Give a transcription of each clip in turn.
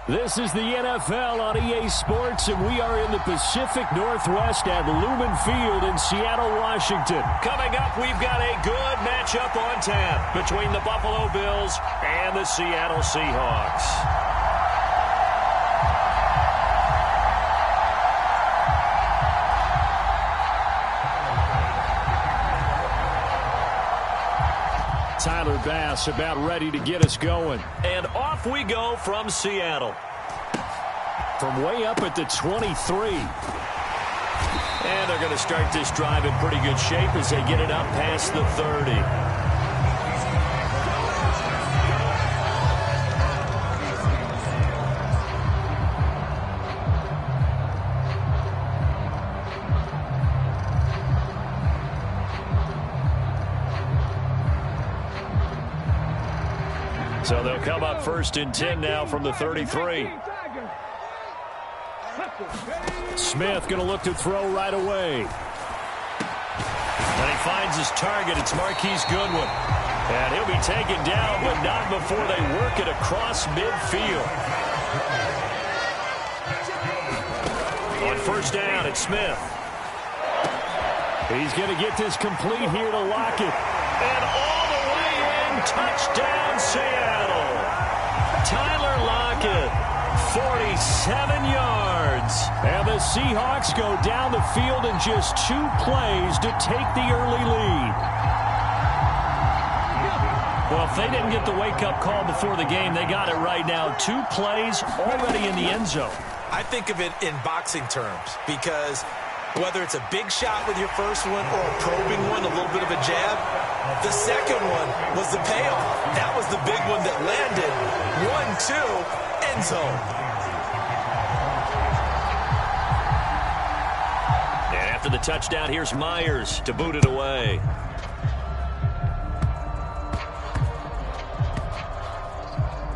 This is the NFL on EA Sports, and we are in the Pacific Northwest at Lumen Field in Seattle, Washington. Coming up, we've got a good matchup on tap between the Buffalo Bills and the Seattle Seahawks. Tyler Bass about ready to get us going. And off we go from Seattle. From way up at the 23. And they're going to start this drive in pretty good shape as they get it up past the 30. So they'll come up 1st and 10 now from the 33. Smith going to look to throw right away. And he finds his target. It's Marquise Goodwin. And he'll be taken down, but not before they work it across midfield. On 1st down, it's Smith. He's going to get this complete here to Lockett. And all the way in, touchdown Seattle. Tyler Lockett, 47 yards. And the Seahawks go down the field in just 2 plays to take the early lead. Well, if they didn't get the wake-up call before the game, they got it right now. 2 plays already in the end zone. I think of it in boxing terms because whether it's a big shot with your first one or a probing one, a little bit of a jab, the second one was the payoff. That was the big one that landed. 1-2, end zone. And after the touchdown, here's Myers to boot it away.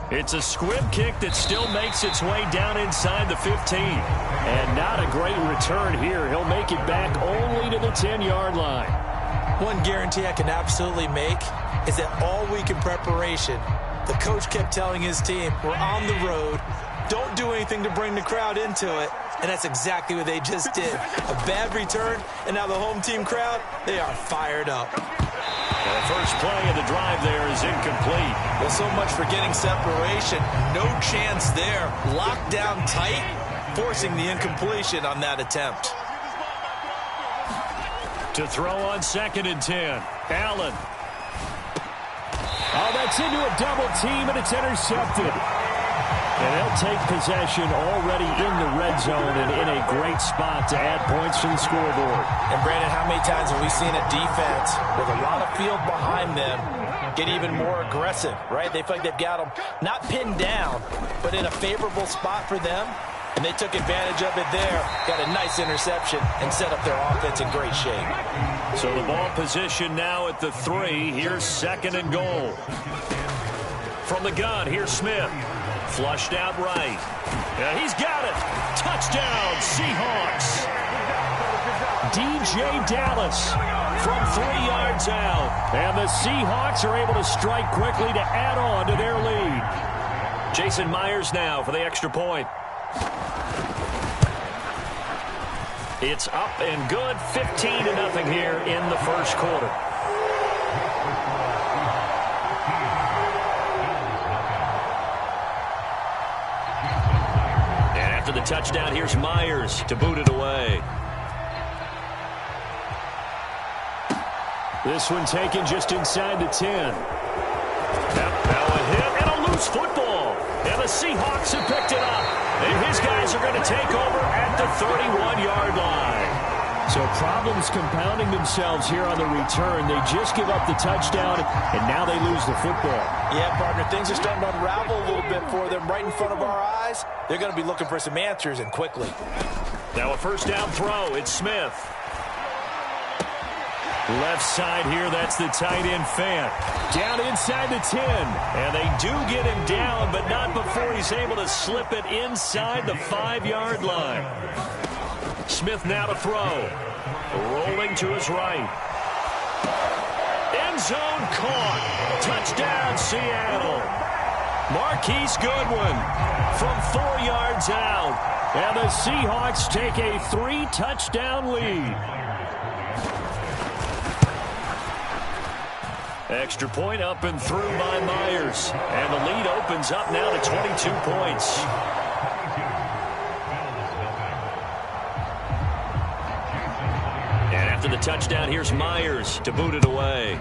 It's a squib kick that still makes its way down inside the 15. And not a great return here. He'll make it back only to the 10-yard line. One guarantee I can absolutely make is that all week in preparation, the coach kept telling his team, we're on the road, don't do anything to bring the crowd into it, and that's exactly what they just did. A bad return, and now the home team crowd, they are fired up. The first play of the drive there is incomplete. Well, so much for getting separation. No chance there. Locked down tight, forcing the incompletion on that attempt. To throw on 2nd and 10. Allen. Oh, that's into a double team, and it's intercepted. And they'll take possession already in the red zone and in a great spot to add points to the scoreboard. And, Brandon, how many times have we seen a defense with a lot of field behind them get even more aggressive, right? They feel like they've got them not pinned down, but in a favorable spot for them. And they took advantage of it there, got a nice interception, and set up their offense in great shape. So the ball position now at the 3. Here's 2nd and goal. From the gun, here's Smith. Flushed out right. Yeah, he's got it. Touchdown, Seahawks. DJ Dallas from 3 yards out. And the Seahawks are able to strike quickly to add on to their lead. Jason Myers now for the extra point. It's up and good, 15-0 here in the first quarter. And after the touchdown, here's Myers to boot it away. This one taken just inside the 10. Now a hit and a loose football. And the Seahawks have picked it up. And his guys are going to take over at the 31-yard line. So problems compounding themselves here on the return. They just give up the touchdown, and now they lose the football. Yeah, partner, things are starting to unravel a little bit for them right in front of our eyes. They're going to be looking for some answers, and quickly. Now a 1st down throw. It's Smith. Left side here, that's the tight end Fant. Down inside the 10. And they do get him down, but not before he's able to slip it inside the 5-yard line. Smith now to throw. Rolling to his right. End zone caught. Touchdown, Seattle. Marquise Goodwin from 4 yards out. And the Seahawks take a 3-touchdown lead. Extra point up and through by Myers. And the lead opens up now to 22 points. And after the touchdown, here's Myers to boot it away.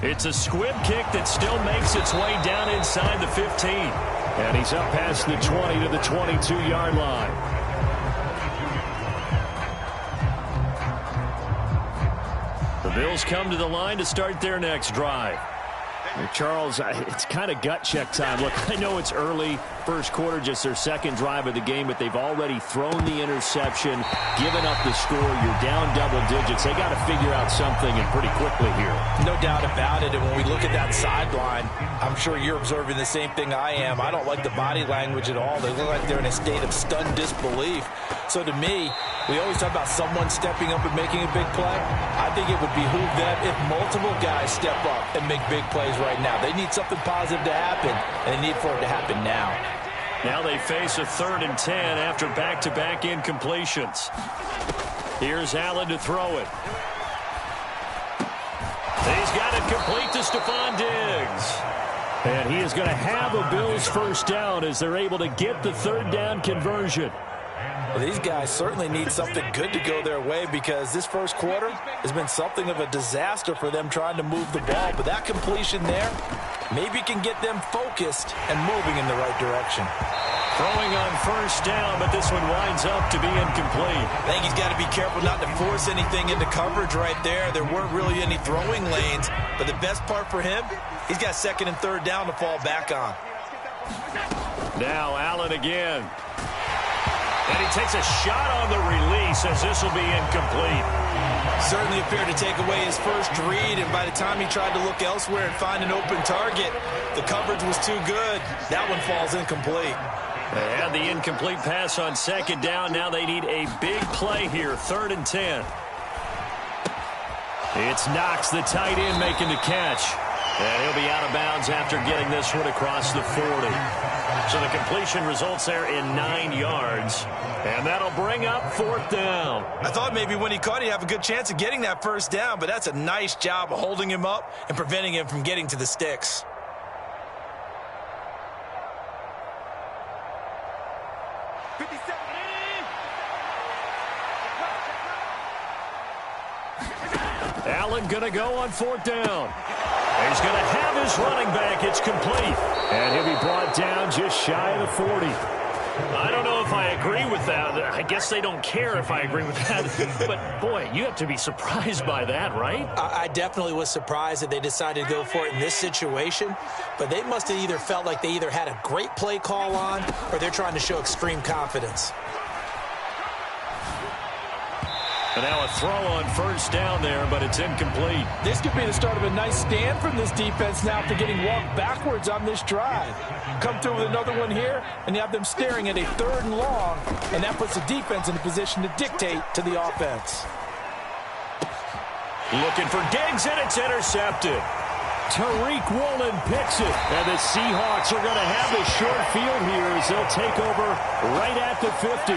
It's a squib kick that still makes its way down inside the 15. And he's up past the 20 to the 22-yard line. The Bills come to the line to start their next drive. Charles, it's kind of gut check time. Look, I know it's early, first quarter, just their second drive of the game, but they've already thrown the interception, given up the score. You're down double digits. They got to figure out something, and pretty quickly here. No doubt about it, and when we look at that sideline, I'm sure you're observing the same thing I am. I don't like the body language at all. They look like they're in a state of stunned disbelief. So to me, we always talk about someone stepping up and making a big play. I think it would behoove them if multiple guys step up and make big plays right now. They need something positive to happen, and they need for it to happen now. Now they face a 3rd and 10 after back-to-back incompletions. Here's Allen to throw it. He's got it complete to Stephon Diggs. And he is going to have a Bills first down as they're able to get the 3rd down conversion. Well, these guys certainly need something good to go their way because this first quarter has been something of a disaster for them trying to move the ball. But that completion there maybe can get them focused and moving in the right direction. Throwing on first down, but this one winds up to be incomplete. I think he's got to be careful not to force anything into coverage right there. There weren't really any throwing lanes, but the best part for him, he's got 2nd and 3rd down to fall back on. Now Allen again. And he takes a shot on the release as this will be incomplete. Certainly appeared to take away his first read, and by the time he tried to look elsewhere and find an open target, the coverage was too good. That one falls incomplete. They had the incomplete pass on 2nd down. Now they need a big play here, 3rd and 10. It's Knox, the tight end, making the catch. And he'll be out of bounds after getting this one across the 40. So the completion results there in 9 yards. And that'll bring up 4th down. I thought maybe when he caught, he'd have a good chance of getting that first down, but that's a nice job of holding him up and preventing him from getting to the sticks. Allen going to go on 4th down. He's going to have his running back. It's complete. And he'll be brought down just shy of the 40. I don't know if I agree with that. I guess they don't care if I agree with that. But, boy, you have to be surprised by that, right? I definitely was surprised that they decided to go for it in this situation. But they must have either felt like they either had a great play call on or they're trying to show extreme confidence. And now a throw on first down there, but it's incomplete. This could be the start of a nice stand from this defense now after getting walked backwards on this drive. Come through with another one here, and you have them staring at a 3rd and long, and that puts the defense in a position to dictate to the offense. Looking for Diggs, and it's intercepted. Tariq Woolen picks it, and the Seahawks are going to have the short field here as they'll take over right at the 50.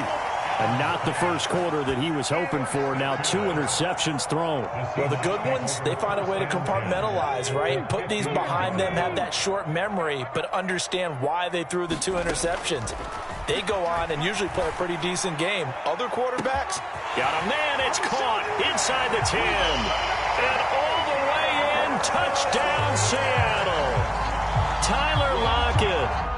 And not the first quarter that he was hoping for. Now 2 interceptions thrown. Well, the good ones, they find a way to compartmentalize, right? Put these behind them, have that short memory, but understand why they threw the 2 interceptions. They go on and usually play a pretty decent game. Other quarterbacks? Got a man, it's caught inside the 10. And all the way in, touchdown Seattle. Tyler Lockett.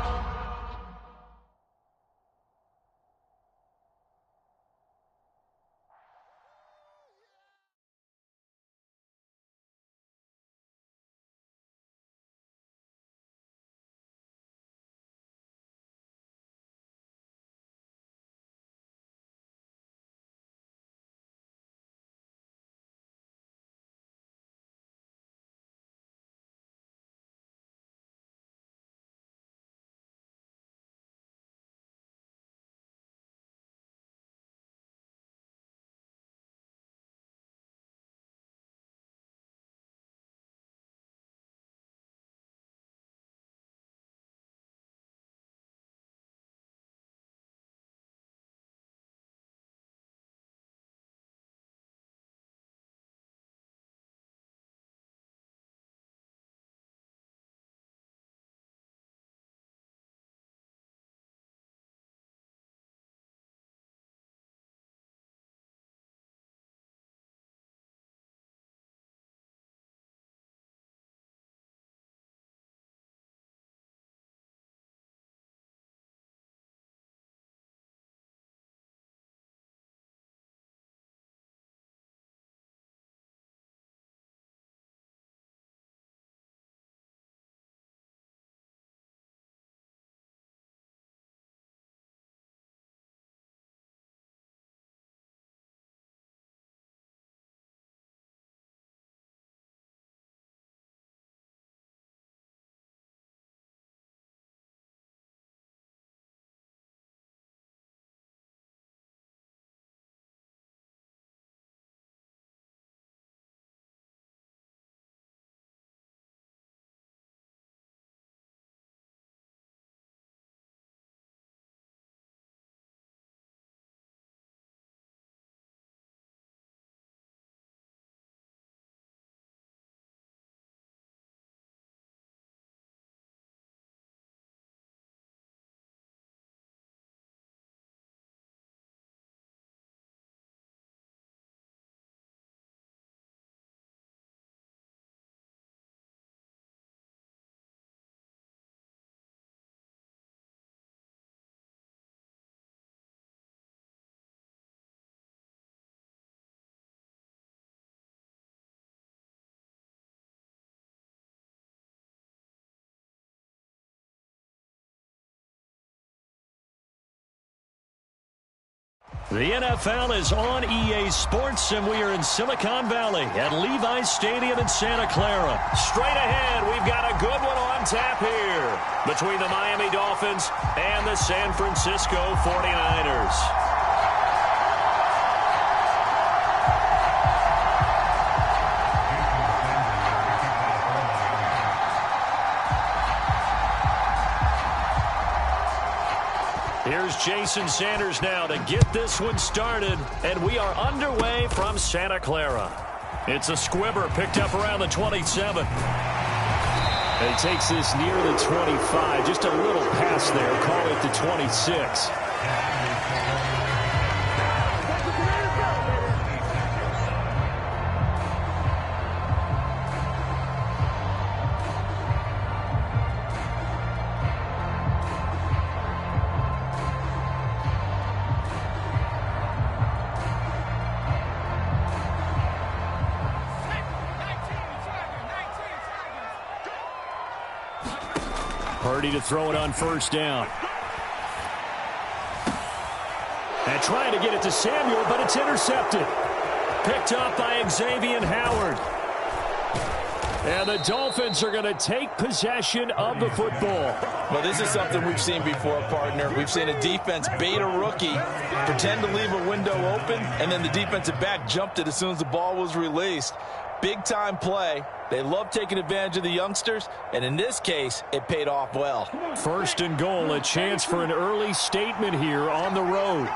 The NFL is on EA Sports, and we are in Silicon Valley at Levi's Stadium in Santa Clara. Straight ahead, we've got a good one on tap here between the Miami Dolphins and the San Francisco 49ers. Here's Jason Sanders now to get this one started, and we are underway from Santa Clara. It's a squibber picked up around the 27. And he takes this near the 25. Just a little pass there. Call it the 26. Purdy to throw it on first down. And trying to get it to Samuel, but it's intercepted. Picked up by Xavier Howard. And the Dolphins are going to take possession of the football. Well, this is something we've seen before, partner. We've seen a defense bait a rookie, pretend to leave a window open, and then the defensive back jumped it as soon as the ball was released. Big-time play. They love taking advantage of the youngsters, and in this case, it paid off well. First and goal, a chance for an early statement here on the road.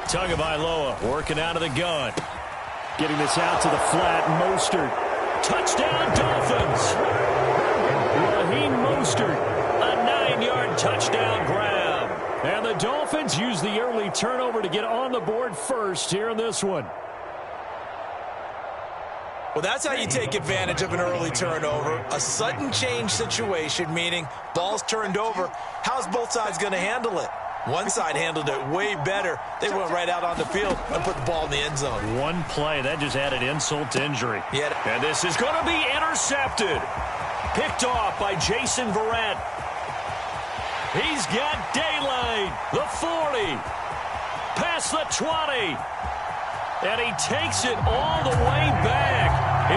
Tagovailoa working out of the gun. Getting this out to the flat, Mostert. Touchdown, Dolphins! Raheem Mostert, a 9-yard touchdown grab. And the Dolphins use the early turnover to get on the board first here in this one. Well, that's how you take advantage of an early turnover. A sudden change situation, meaning ball's turned over. How's both sides going to handle it? One side handled it way better. They went right out on the field and put the ball in the end zone. One play, that just added insult to injury. Yeah. And this is going to be intercepted. Picked off by Jason Verrett. He's got daylight. The 40. Past the 20. And he takes it all the way back.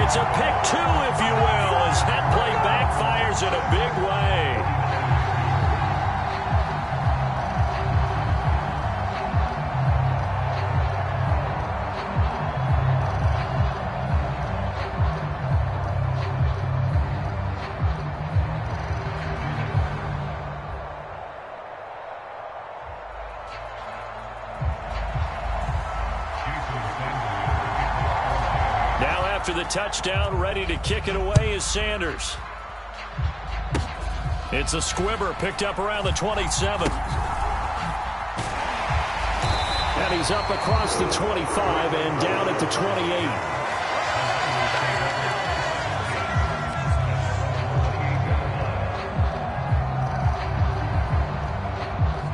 It's a pick two, if you will, as that play backfires in a big way. After the touchdown, ready to kick it away is Sanders. It's a squibber picked up around the 27. And he's up across the 25 and down at the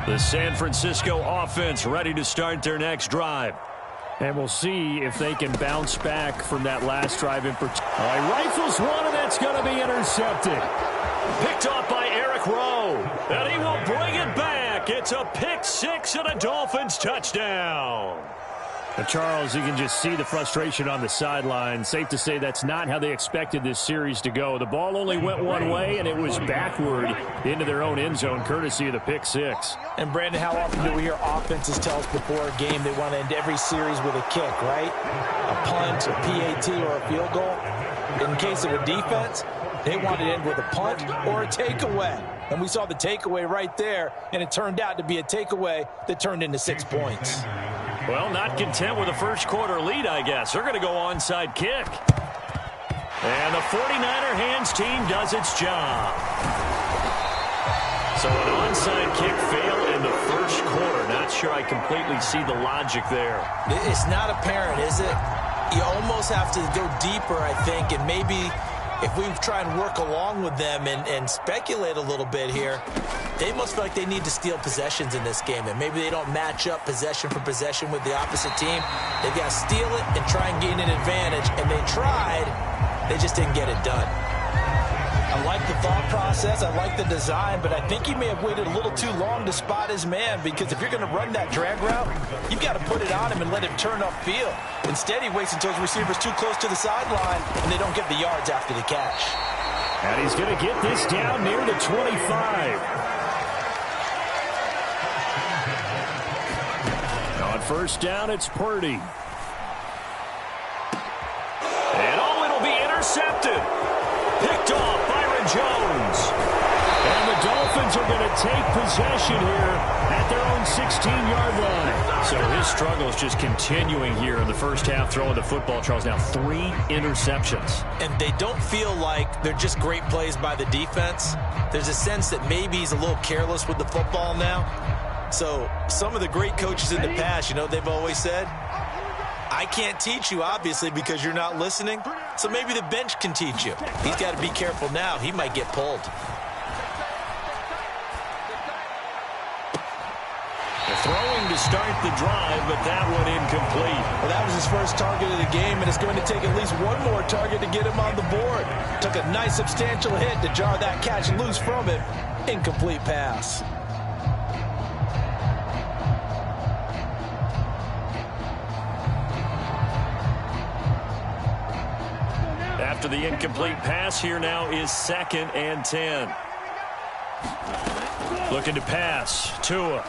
28. The San Francisco offense ready to start their next drive. And we'll see if they can bounce back from that last drive in particular. Rifles one, and that's going to be intercepted. Picked off by Eric Rowe. And he will bring it back. It's a pick six and a Dolphins touchdown. Charles, you can just see the frustration on the sideline. Safe to say that's not how they expected this series to go. The ball only went one way, and it was backward into their own end zone, courtesy of the pick six. And, Brandon, how often do we hear offenses tell us before a game they want to end every series with a kick, right? A punt, a PAT, or a field goal. In case of a defense, they want to end with a punt or a takeaway. And we saw the takeaway right there, and it turned out to be a takeaway that turned into 6 points. Well, not content with a first quarter lead, I guess. They're going to go onside kick. And the 49er hands team does its job. So an onside kick failed in the first quarter. Not sure I completely see the logic there. It's not apparent, is it? You almost have to go deeper, I think, and maybe if we try and work along with them and speculate a little bit here, they must feel like they need to steal possessions in this game, and maybe they don't match up possession for possession with the opposite team. They've got to steal it and try and gain an advantage, and they tried. They just didn't get it done. I like the thought process. I like the design, but I think he may have waited a little too long to spot his man, because if you're going to run that drag route, you've got to put it on him and let him turn upfield. Instead, he waits until his receiver's too close to the sideline, and they don't get the yards after the catch. And he's going to get this down near the 25. On first down, it's Purdy. And it'll be intercepted. Picked off Byron Jones. And the Dolphins are going to take possession here at their own 16-yard line. So his struggle is just continuing here in the first half, throwing the football. Charles, now 3 interceptions. And they don't feel like they're just great plays by the defense. There's a sense that maybe he's a little careless with the football now. So some of the great coaches in the past, they've always said, I can't teach you, obviously, because you're not listening. So maybe the bench can teach you. He's got to be careful now. He might get pulled. Throwing to start the drive, but that one incomplete. Well, that was his first target of the game, and it's going to take at least one more target to get him on the board. Took a nice substantial hit to jar that catch loose from him. Incomplete pass. After the incomplete pass, here now is 2nd and 10. Looking to pass. Tua.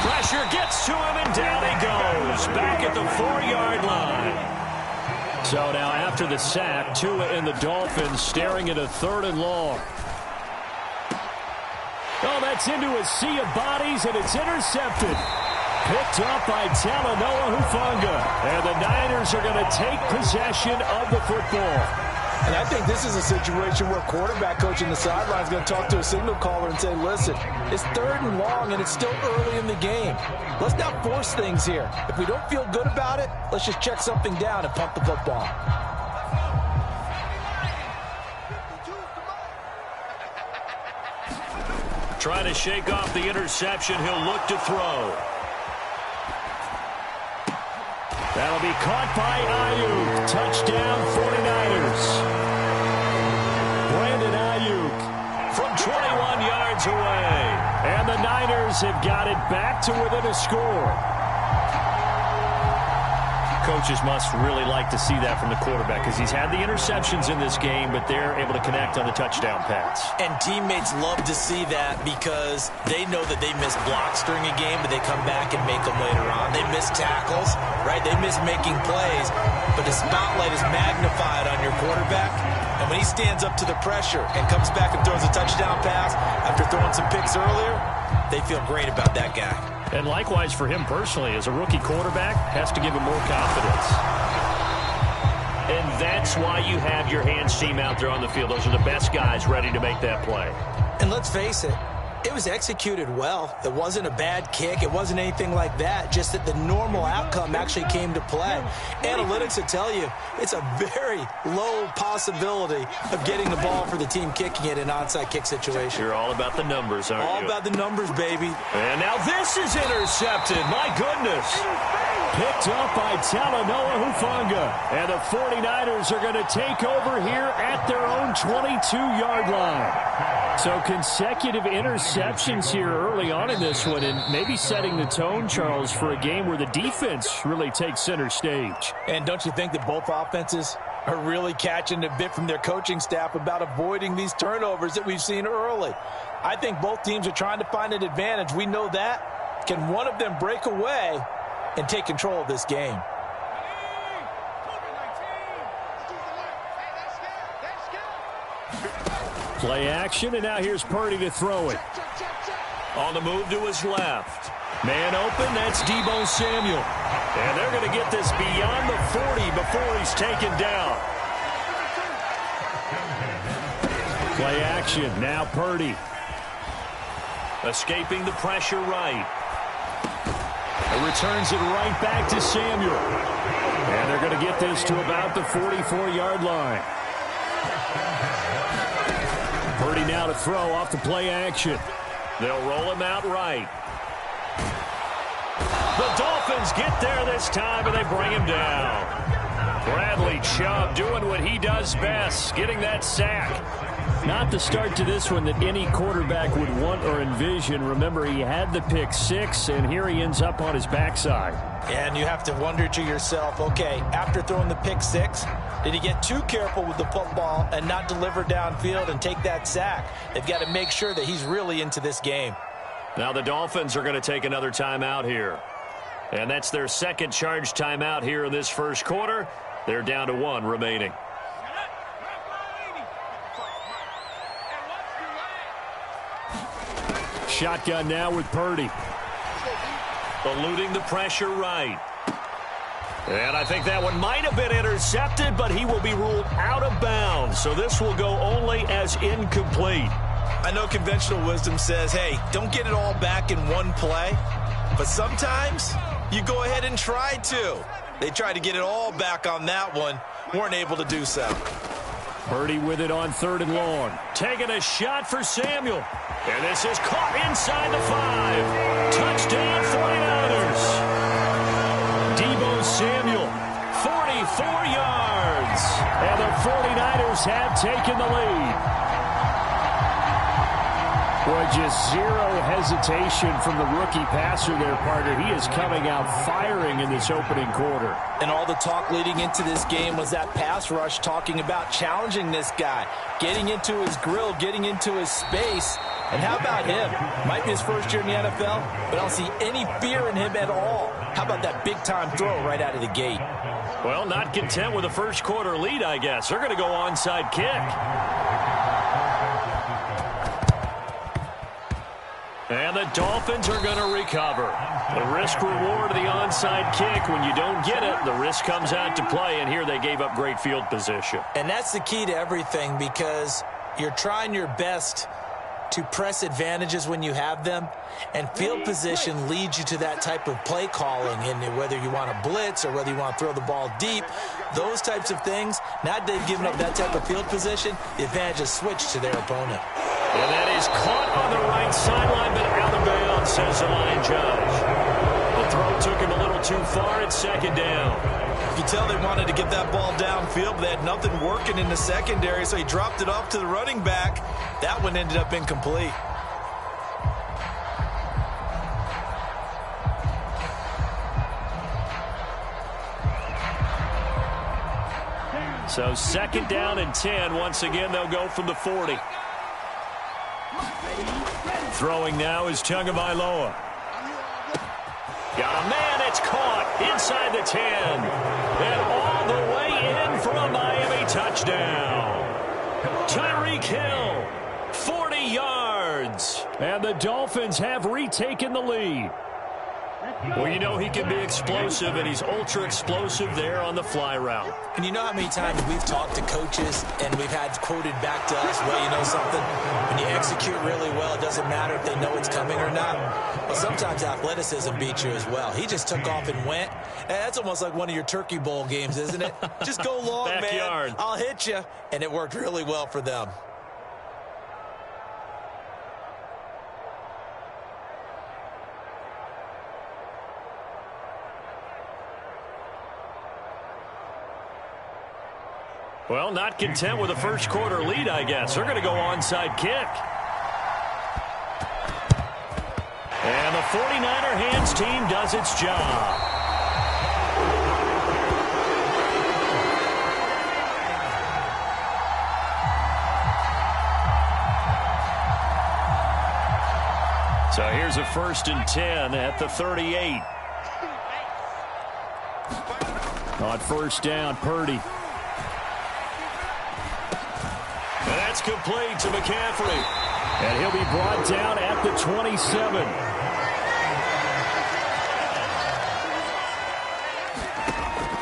Pressure gets to him, and down he goes. Back at the 4-yard line. So now after the sack, Tua and the Dolphins staring at a 3rd and long. Oh, that's into a sea of bodies, and it's intercepted. Picked up by Talanoa Hufanga. And the Niners are going to take possession of the football. And I think this is a situation where quarterback coach in the sideline is going to talk to a signal caller and say, listen, it's 3rd and long, and it's still early in the game. Let's not force things here. If we don't feel good about it, let's just check something down and pump the football. Trying to shake off the interception. He'll look to throw. That'll be caught by Ayuk. Touchdown 49ers. Brandon Ayuk from 21 yards away. And the Niners have got it back to within a score. Coaches must really like to see that from the quarterback, because he's had the interceptions in this game, but they're able to connect on the touchdown pass. And teammates love to see that, because they know that they miss blocks during a game, but they come back and make them later on. They miss tackles, right? They miss making plays, but the spotlight is magnified on your quarterback. And when he stands up to the pressure and comes back and throws a touchdown pass after throwing some picks earlier, they feel great about that guy. And likewise for him personally, as a rookie quarterback, has to give him more confidence. And that's why you have your hands team out there on the field. Those are the best guys ready to make that play. And let's face it, it was executed well. It wasn't a bad kick. It wasn't anything like that. Just that the normal outcome actually came to play. Analytics will tell you it's a very low possibility of getting the ball for the team kicking it in an onside kick situation. You're all about the numbers, aren't you? All about the numbers, baby. And now this is intercepted. My goodness. Picked up by Talanoa Hufanga. And the 49ers are going to take over here at their own 22-yard line. So consecutive interceptions here early on in this one, and maybe setting the tone, Charles, for a game where the defense really takes center stage. And don't you think that both offenses are really catching a bit from their coaching staff about avoiding these turnovers that we've seen early? I think both teams are trying to find an advantage. We know that. Can one of them break away and take control of this game? Play action, and now here's Purdy to throw it. On the move to his left. Man open, that's Deebo Samuel. And they're going to get this beyond the 40 before he's taken down. Play action, now Purdy. Escaping the pressure right. And returns it right back to Samuel. And they're going to get this to about the 44-yard line. Purdy now to throw off the play action. They'll roll him out right. The Dolphins get there this time, and they bring him down. Bradley Chubb doing what he does best, getting that sack. Not the start to this one that any quarterback would want or envision. Remember, he had the pick six, and here he ends up on his backside. And you have to wonder to yourself, okay, after throwing the pick six, did he get too careful with the football and not deliver downfield and take that sack? They've got to make sure that he's really into this game. Now the Dolphins are going to take another timeout here. And that's their second charge timeout here in this first quarter. They're down to one remaining. Shotgun now with Purdy. Eluding the pressure right. And I think that one might have been intercepted, but he will be ruled out of bounds. So this will go only as incomplete. I know conventional wisdom says, hey, don't get it all back in one play. But sometimes you go ahead and try to. They tried to get it all back on that one. Weren't able to do so. Purdy with it on 3rd and long. Taking a shot for Samuel. And this is caught inside the 5. Touchdown 49ers. Deebo Samuel, 44 yards. And the 49ers have taken the lead. Boy, just zero hesitation from the rookie passer there, partner. He is coming out firing in this opening quarter. And all the talk leading into this game was that pass rush talking about challenging this guy, getting into his grill, getting into his space. And how about him? Might be his first year in the NFL, but I don't see any fear in him at all. How about that big-time throw right out of the gate? Well, not content with a first quarter lead, I guess. They're going to go onside kick. And the Dolphins are going to recover. The risk-reward of the onside kick, when you don't get it, the risk comes out to play, and here they gave up great field position. And that's the key to everything, because you're trying your best to press advantages when you have them, and field position leads you to that type of play calling, and whether you want to blitz or whether you want to throw the ball deep, those types of things. Now that they've given up that type of field position, the advantage is switched to their opponent. And that is caught on the right sideline, but out of bounds, says the line judge. The throw took him a little too far at 2nd down. You can tell they wanted to get that ball downfield, but they had nothing working in the secondary, so he dropped it off to the running back. That one ended up incomplete. So 2nd down and 10. Once again, they'll go from the 40. Throwing now is Tagovailoa. Got a man, it's caught inside the 10. And all the way in for a Miami touchdown. Tyreek Hill, 40 yards. And the Dolphins have retaken the lead. Well, you know he can be explosive, and he's ultra-explosive there on the fly route. And you know how many times we've talked to coaches and we've had quoted back to us, well, you know something? When you execute really well, it doesn't matter if they know it's coming or not. Well, sometimes athleticism beats you as well. He just took off and went. And that's almost like one of your Turkey Bowl games, isn't it? Just go long, Backyard. man. I'll hit you. And it worked really well for them. Well, not content with a first quarter lead, I guess. They're going to go onside kick. And the 49er hands team does its job. So here's a 1st and 10 at the 38. On 1st down, Purdy. And that's complete to McCaffrey. And he'll be brought down at the 27.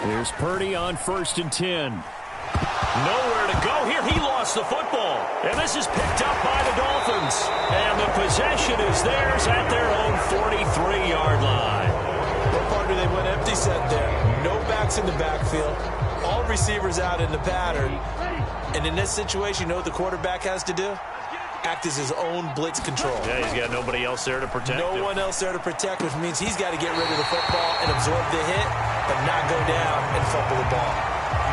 Here's Purdy on 1st and 10. Nowhere to go here. He lost the football. And this is picked up by the Dolphins. And the possession is theirs at their own 43-yard line. What partner they went empty set there. No backs in the backfield. All receivers out in the pattern. And in this situation, you know what the quarterback has to do? Act as his own blitz control. Yeah, he's got nobody else there to protect him. No one else there to protect, which means he's got to get rid of the football and absorb the hit, but not go down and fumble the ball.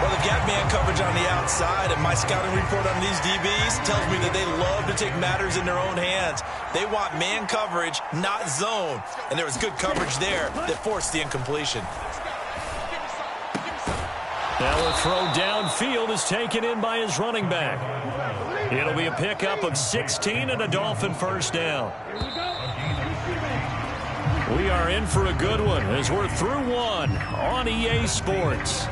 Well, they've got man coverage on the outside, and my scouting report on these DBs tells me that they love to take matters in their own hands. They want man coverage, not zone. And there was good coverage there that forced the incompletion. Now a throw downfield is taken in by his running back. It'll be a pickup of 16 and a Dolphin first down. We are in for a good one as we're through one on EA Sports.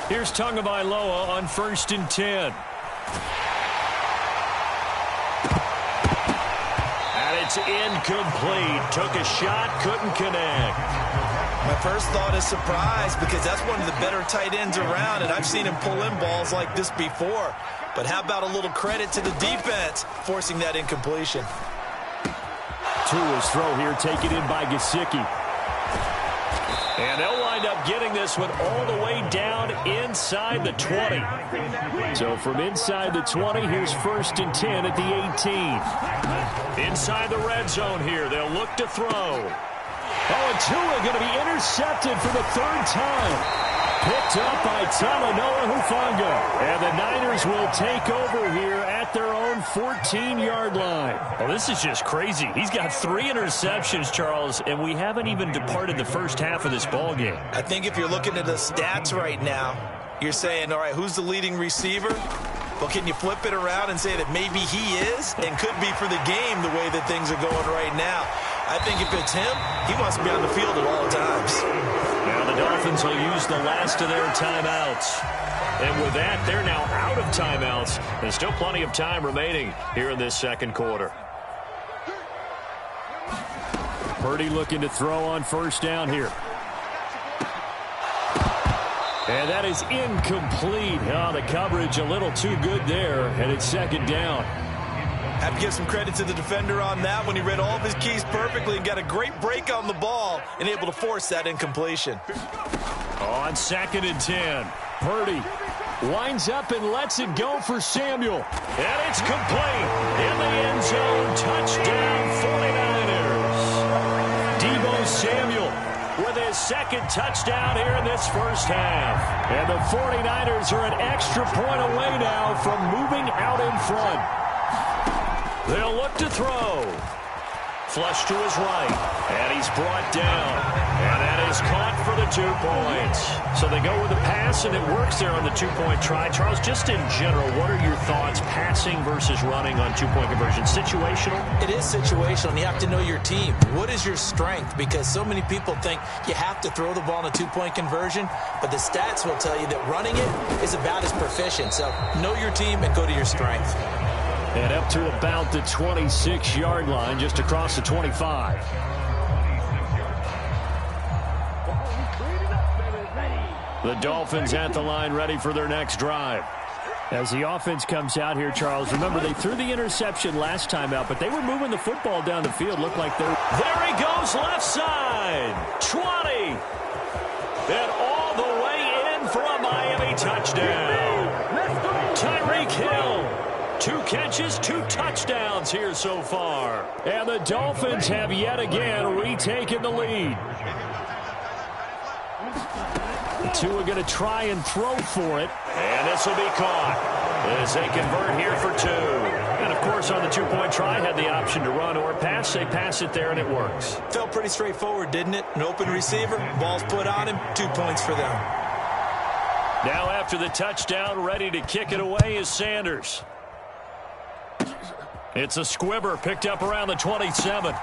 Here's Tagovailoa on 1st and 10. And it's incomplete. Took a shot, couldn't connect. My first thought is surprise because that's one of the better tight ends around, and I've seen him pull in balls like this before. But how about a little credit to the defense forcing that incompletion? Tua's throw here taken in by Gesicki. And they'll wind up getting this one all the way down inside the 20. So from inside the 20, here's 1st and 10 at the 18. Inside the red zone here, they'll look to throw. Oh, and Tua going to be intercepted for the 3rd time. Picked up by Talanoa Hufanga. And the Niners will take over here at their own 14-yard line. Well, this is just crazy. He's got 3 interceptions, Charles, and we haven't even departed the first half of this ball game. I think if you're looking at the stats right now, you're saying, all right, who's the leading receiver? Well, can you flip it around and say that maybe he is and could be for the game the way that things are going right now? I think if it's him, he wants to be on the field at all times. Now the Dolphins will use the last of their timeouts. And with that, they're now out of timeouts. There's still plenty of time remaining here in this second quarter. Purdy looking to throw on 1st down here. And that is incomplete. Oh, the coverage a little too good there, and it's 2nd down. Have to give some credit to the defender on that when he read all of his keys perfectly and got a great break on the ball and able to force that incompletion. On 2nd and 10, Purdy winds up and lets it go for Samuel. And it's complete in the end zone. Touchdown 49ers. Deebo Samuel with his 2nd touchdown here in this first half. And the 49ers are an extra point away now from moving out in front. They'll look to throw. Flush to his right. And he's brought down. And that is caught for the 2 points. So they go with the pass, and it works there on the 2-point try. Charles, just in general, what are your thoughts passing versus running on 2-point conversion? Situational? It is situational, and you have to know your team. What is your strength? Because so many people think you have to throw the ball in a 2-point conversion, but the stats will tell you that running it is about as proficient. So know your team and go to your strength. And up to about the 26-yard line, just across the 25. The Dolphins at the line, ready for their next drive. As the offense comes out here, Charles, remember they threw the interception last time out, but they were moving the football down the field. Looked like they're... There he goes, left side. 20. And all the way in for a Miami touchdown. Tyreek Hill. 2 catches, 2 touchdowns here so far. And the Dolphins have yet again retaken the lead. Tua going to try and throw for it. And this will be caught as they convert here for 2. And, of course, on the 2-point try, had the option to run or pass. They pass it there, and it works. Felt pretty straightforward, didn't it? An open receiver, ball's put on him, 2 points for them. Now after the touchdown, ready to kick it away is Sanders. It's a squibber picked up around the 27.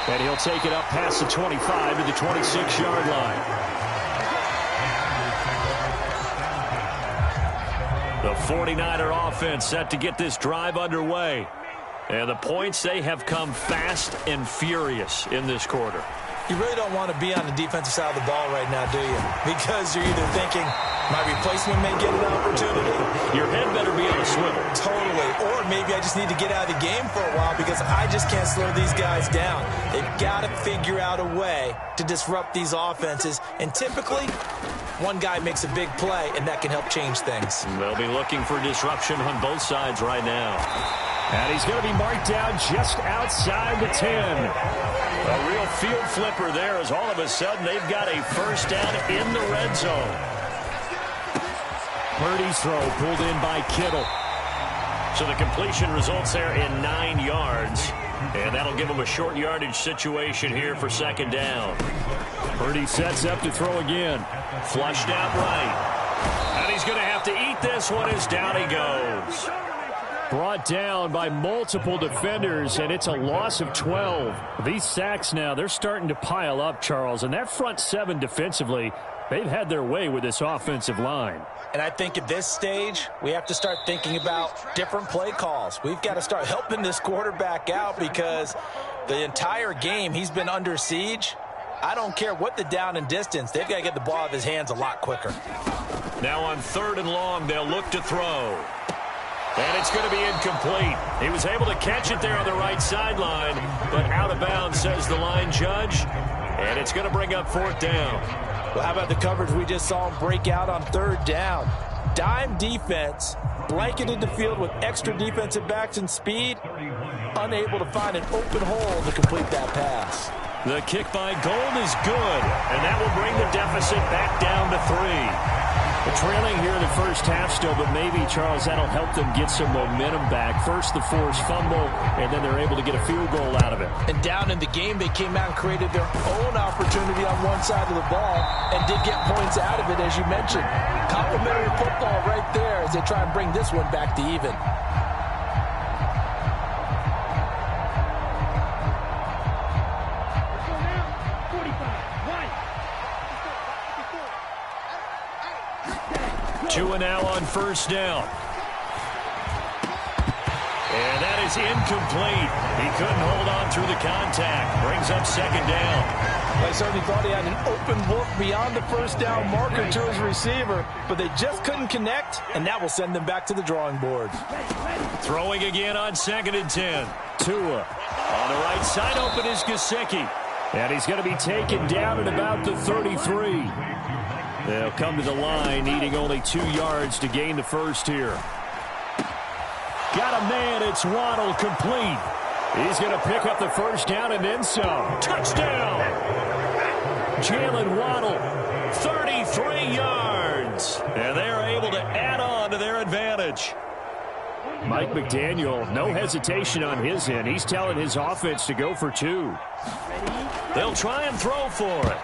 And he'll take it up past the 25 to the 26-yard line. The 49er offense set to get this drive underway. And the points, they have come fast and furious in this quarter. You really don't want to be on the defensive side of the ball right now, do you? Because you're either thinking, my replacement may get an opportunity. Your head better be on a swivel. Totally. or maybe I just need to get out of the game for a while because I just can't slow these guys down. They've got to figure out a way to disrupt these offenses, and typically one guy makes a big play, and that can help change things. They'll be looking for disruption on both sides right now. And he's going to be marked down just outside the 10. A real field flipper there as all of a sudden they've got a first down in the red zone. Purdy's throw pulled in by Kittle. So the completion results there in 9 yards. And that'll give him a short yardage situation here for second down. Purdy sets up to throw again. Flushed out right. And he's going to have to eat this one as down he goes. Brought down by multiple defenders, and it's a loss of 12. These sacks now, they're starting to pile up, Charles. And that front seven defensively, they've had their way with this offensive line. And I think at this stage, we have to start thinking about different play calls. We've got to start helping this quarterback out because the entire game he's been under siege. I don't care what the down and distance. They've got to get the ball out of his hands a lot quicker. Now on 3rd and long, they'll look to throw. And it's going to be incomplete. He was able to catch it there on the right sideline, but out of bounds, says the line judge. And it's going to bring up 4th down. Well, how about the coverage we just saw him break out on 3rd down? Dime defense, blanketed the field with extra defensive backs and speed, unable to find an open hole to complete that pass. The kick by Gold is good, and that will bring the deficit back down to 3. They're trailing here in the first half still, but maybe, Charles, that'll help them get some momentum back. First, the forced fumble, and then they're able to get a field goal out of it. And down in the game, they came out and created their own opportunity on one side of the ball and did get points out of it, as you mentioned. Complimentary football right there as they try and bring this one back to even. Two and now on 1st down. And that is incomplete. He couldn't hold on through the contact. Brings up 2nd down. I certainly thought he had an open look beyond the 1st down marker to his receiver, but they just couldn't connect, and that will send them back to the drawing board. Throwing again on 2nd and 10. Tua. On the right side open is Gesicki. And he's going to be taken down at about the 33. They'll come to the line, needing only 2 yards to gain the first here. Got a man, it's Waddle, complete. He's going to pick up the first down and then some. Touchdown! Jalen Waddle, 33 yards. And they're able to add on to their advantage. Mike McDaniel, no hesitation on his end. He's telling his offense to go for 2. They'll try and throw for it.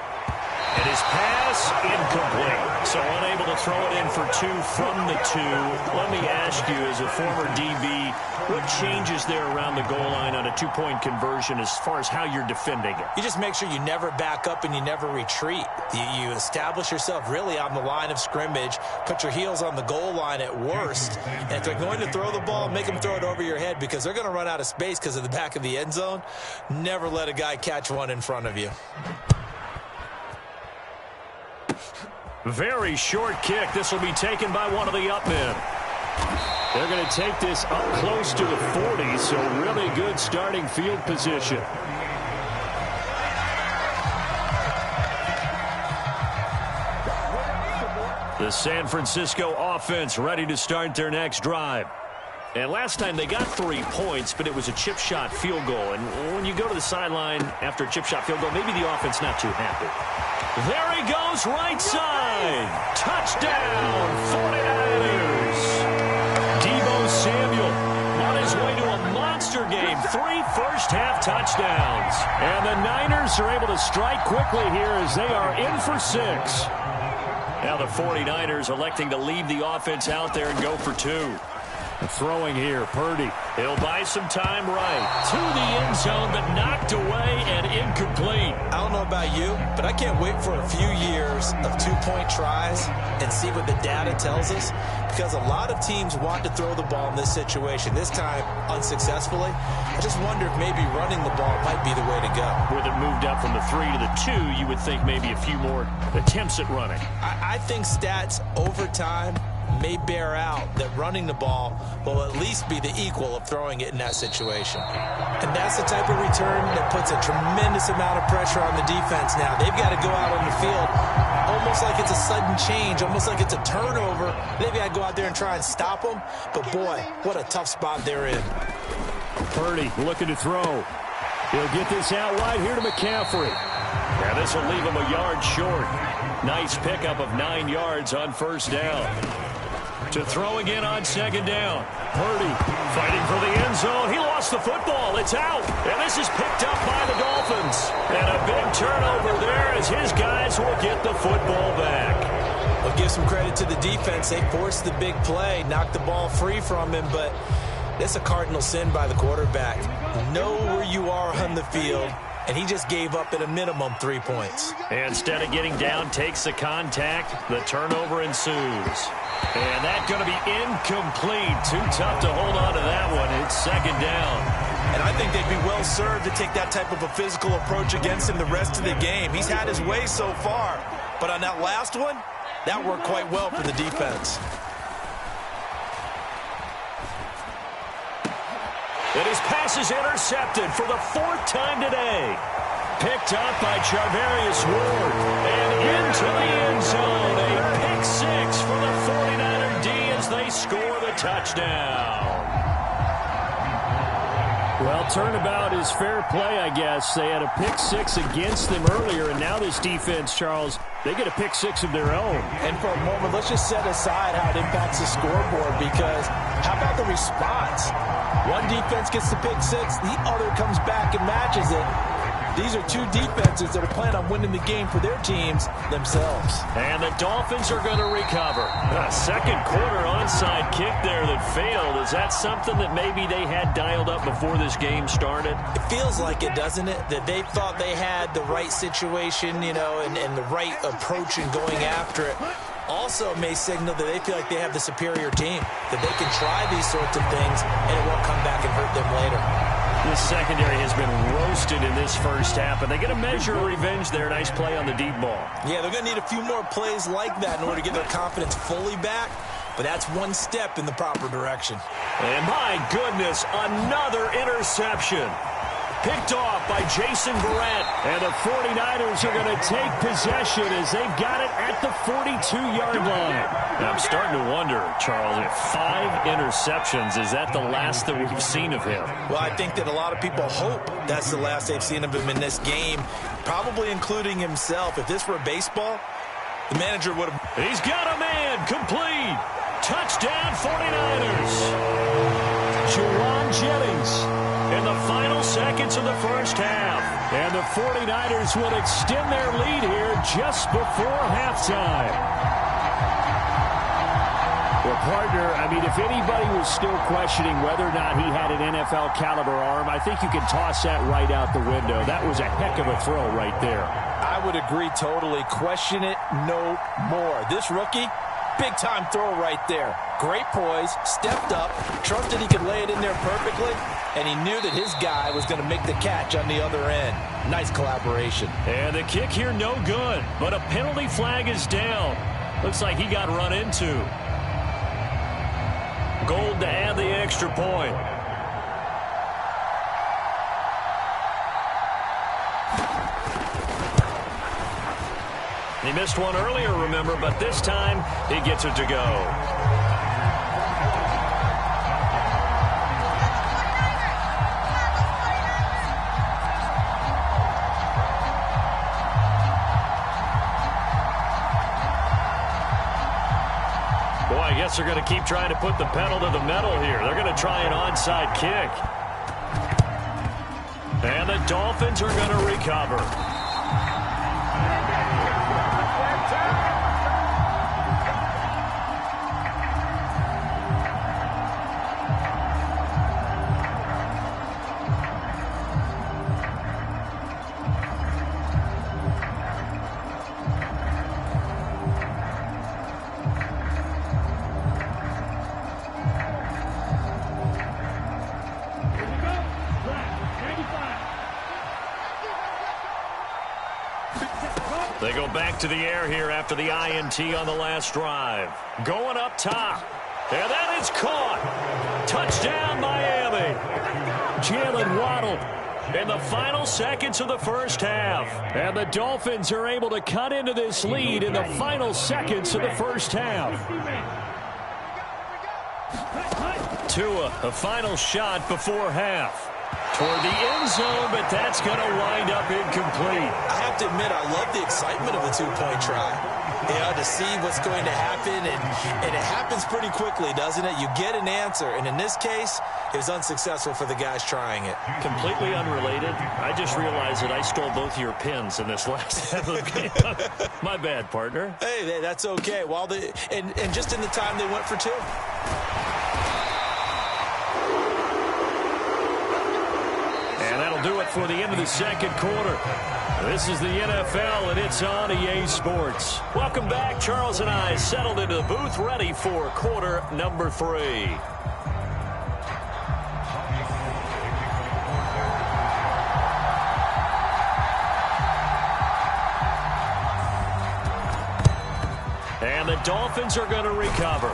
And his pass incomplete. So unable to throw it in for 2 from the 2. Let me ask you, as a former DB, what changes there around the goal line on a 2-point conversion as far as how you're defending it? You just make sure you never back up and you never retreat. You establish yourself really on the line of scrimmage, put your heels on the goal line at worst, and if they're going to throw the ball, make them throw it over your head because they're going to run out of space because of the back of the end zone. Never let a guy catch one in front of you. Very short kick. This will be taken by one of the up men. They're going to take this up close to the 40, so really good starting field position. The San Francisco offense ready to start their next drive. And last time they got 3 points, but it was a chip shot field goal. And when you go to the sideline after a chip shot field goal, maybe the offense not too happy. There he goes, right side. Touchdown, 49ers. Deebo Samuel on his way to a monster game. 3 first-half touchdowns. And the Niners are able to strike quickly here as they are in for 6. Now the 49ers electing to leave the offense out there and go for 2. Throwing here, Purdy. He'll buy some time right to the end zone, but knocked away and incomplete. I don't know about you, but I can't wait for a few years of 2-point tries and see what the data tells us, because a lot of teams want to throw the ball in this situation, this time unsuccessfully. I just wonder if maybe running the ball might be the way to go. With it moved up from the 3 to the 2, you would think maybe a few more attempts at running. I think stats over time may bear out that running the ball will at least be the equal of throwing it in that situation. And that's the type of return that puts a tremendous amount of pressure on the defense now. They've got to go out on the field almost like it's a sudden change, almost like it's a turnover. They've got to go out there and try and stop them. But, boy, what a tough spot they're in. Purdy looking to throw. He'll get this out wide here to McCaffrey. Yeah, this will leave him a yard short. Nice pickup of 9 yards on first down. To throw again on second down. Purdy fighting for the end zone. He lost the football. It's out. And this is picked up by the Dolphins. And a big turnover there as his guys will get the football back. I'll give some credit to the defense. They forced the big play, knocked the ball free from him, but that's a cardinal sin by the quarterback. Know where you are on the field, and he just gave up at a minimum 3 points. And instead of getting down, takes the contact. The turnover ensues. And that's going to be incomplete. Too tough to hold on to that one. It's second down. And I think they'd be well served to take that type of a physical approach against him the rest of the game. He's had his way so far. But on that last one, that worked quite well for the defense. And his pass is intercepted for the 4th time today. Picked up by Charvarius Ward. And into the end zone. A pick 6 for the 49er D as they score the touchdown. Well, turnabout is fair play, I guess. They had a pick 6 against them earlier, and now this defense, Charles, they get a pick 6 of their own. And for a moment, let's just set aside how it impacts the scoreboard, because how about the response? One defense gets the pick 6, the other comes back and matches it. These are two defenses that are planning on winning the game for their teams themselves. And the Dolphins are going to recover. A second quarter onside kick there that failed. Is that something that maybe they had dialed up before this game started? It feels like it, doesn't it? That they thought they had the right situation, you know, and the right approach in going after it. Also may signal that they feel like they have the superior team, that they can try these sorts of things and it won't come back and hurt them later. This secondary has been roasted in this first half, and they get a measure of revenge there. Nice play on the deep ball. Yeah, they're going to need a few more plays like that in order to get their confidence fully back, but that's one step in the proper direction. And my goodness, another interception. Picked off by Jason Verrett. And the 49ers are going to take possession as they've got it at the 42-yard line. Now, I'm starting to wonder, Charles, if 5 interceptions, is that the last that we've seen of him? Well, I think that a lot of people hope that's the last they've seen of him in this game, probably including himself. If this were baseball, the manager would have... He's got a man, complete. Touchdown 49ers. Juwan Jennings in the final seconds of the first half. And the 49ers will extend their lead here just before halftime. Well, partner, I mean, if anybody was still questioning whether or not he had an NFL caliber arm, I think you can toss that right out the window. That was a heck of a throw right there. I would agree totally. Question it no more. This rookie, big-time throw right there. Great poise, stepped up, trusted he could lay it in there perfectly, and he knew that his guy was going to make the catch on the other end. Nice collaboration. And the kick here, no good, but a penalty flag is down. Looks like he got run into. Gold to add the extra point. He missed one earlier, remember, but this time he gets it to go. Boy, I guess they're going to keep trying to put the pedal to the metal here. They're going to try an onside kick. And the Dolphins are going to recover. They go back to the air here after the INT on the last drive. Going up top. And that is caught. Touchdown, Miami. Jalen Waddle in the final seconds of the first half. And the Dolphins are able to cut into this lead in the final seconds of the first half. Tua, a final shot before half. Toward the end zone, but that's going to wind up incomplete. I have to admit, I love the excitement of the two-point try. You know, to see what's going to happen, and it happens pretty quickly, doesn't it? You get an answer, and in this case, it was unsuccessful for the guys trying it. Completely unrelated. I just realized that I stole both of your pins in this last half of the game. My bad, partner. Hey, that's okay. And just in the time they went for two. And that'll do it for the end of the second quarter. This is the NFL, and it's on EA Sports. Welcome back. Charles and I settled into the booth, ready for quarter number 3. And the Dolphins are going to recover.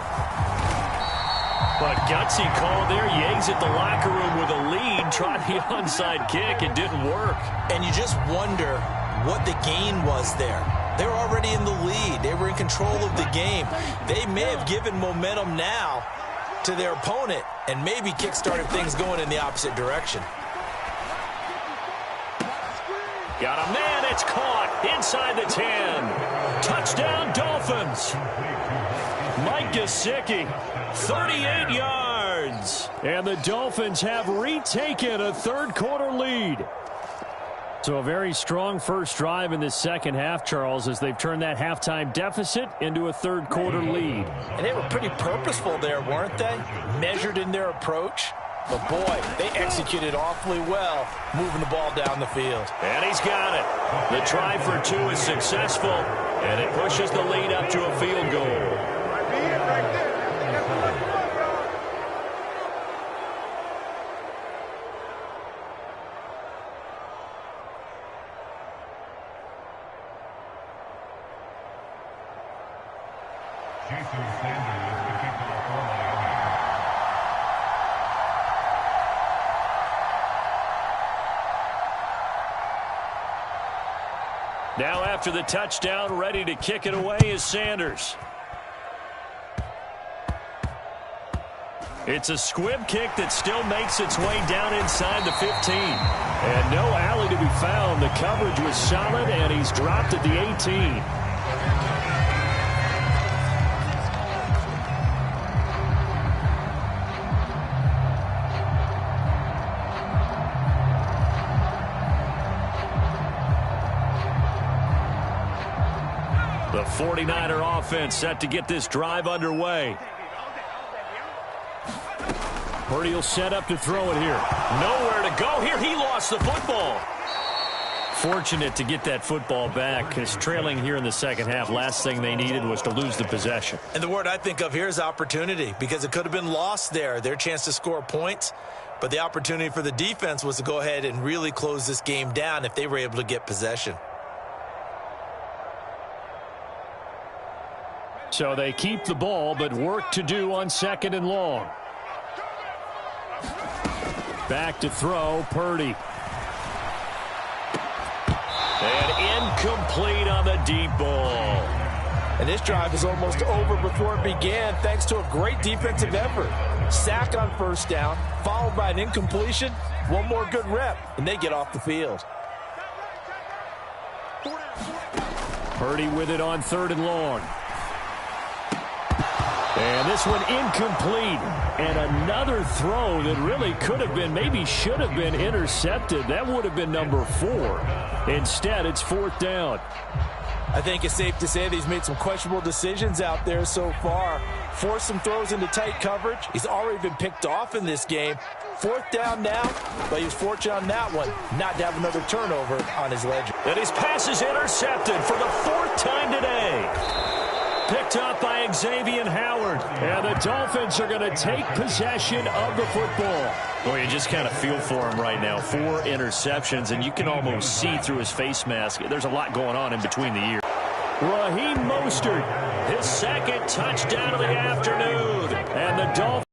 But gutsy call there. Yates at the locker room with a lead. Tried the onside kick. It didn't work. And you just wonder what the gain was there. They were already in the lead. They were in control of the game. They may have given momentum now to their opponent and maybe kick-started things going in the opposite direction. Got a man. It's caught inside the 10. Touchdown, Dolphins. Mike Gesicki, 38 yards. And the Dolphins have retaken a third-quarter lead. So a very strong first drive in the second half, Charles, as they've turned that halftime deficit into a third-quarter lead. And they were pretty purposeful there, weren't they? Measured in their approach. But, boy, they executed awfully well moving the ball down the field. And he's got it. The try for 2 is successful, and it pushes the lead up to a field goal. Now after the touchdown, ready to kick it away is Sanders. It's a squib kick that still makes its way down inside the 15. And no alley to be found. The coverage was solid, and he's dropped at the 18. The 49er offense set to get this drive underway. Purdy will set up to throw it here. Nowhere to go here. He lost the football. Fortunate to get that football back, because trailing here in the second half, last thing they needed was to lose the possession. And the word I think of here is opportunity, because it could have been lost there. Their chance to score points. But the opportunity for the defense was to go ahead and really close this game down if they were able to get possession. So they keep the ball, but work to do on second and long. Back to throw, Purdy. And incomplete on the deep ball. And this drive is almost over before it began, thanks to a great defensive effort. Sack on first down, followed by an incompletion. One more good rep, and they get off the field. Purdy with it on third and long. And this one incomplete. And another throw that really could have been, maybe should have been intercepted. That would have been number 4. Instead, it's fourth down. I think it's safe to say that he's made some questionable decisions out there so far. Forced some throws into tight coverage. He's already been picked off in this game. Fourth down now, but he was fortunate on that one not to have another turnover on his ledger. And his pass is intercepted for the 4th time today. Picked up by Xavier Howard. And the Dolphins are going to take possession of the football. Boy, you just kind of feel for him right now. 4 interceptions, and you can almost see through his face mask. There's a lot going on in between the ears. Raheem Mostert, His second touchdown of the afternoon. and the Dolphins.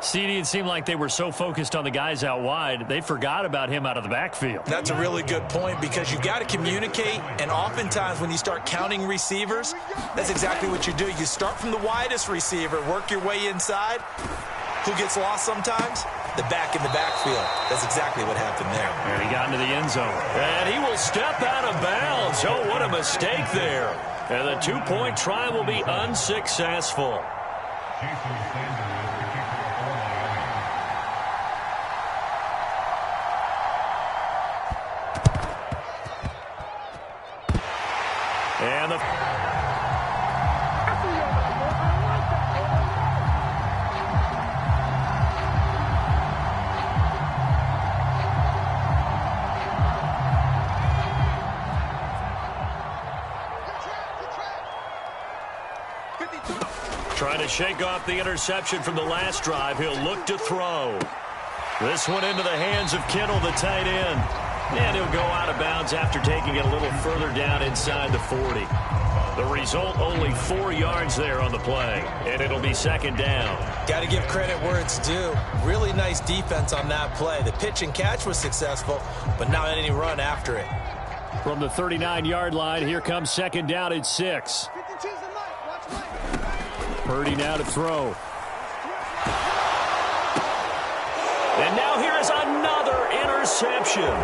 CD, it seemed like they were so focused on the guys out wide, they forgot about him out of the backfield. That's a really good point because you've got to communicate, and oftentimes when you start counting receivers, that's exactly what you do. You start from the widest receiver, work your way inside. Who gets lost sometimes? The back in the backfield. That's exactly what happened there. And he got into the end zone. And he will step out of bounds. Oh, what a mistake there. And the 2-point try will be unsuccessful. And the... Trying to shake off the interception from the last drive. He'll look to throw. This one into the hands of Kittle, the tight end. And he'll go out of bounds after taking it a little further down inside the 40. The result, only 4 yards there on the play. And it'll be second down. Got to give credit where it's due. Really nice defense on that play. The pitch and catch was successful, but not any run after it. From the 39-yard line, here comes second down at 6. Purdy now to throw. And now here is another interception.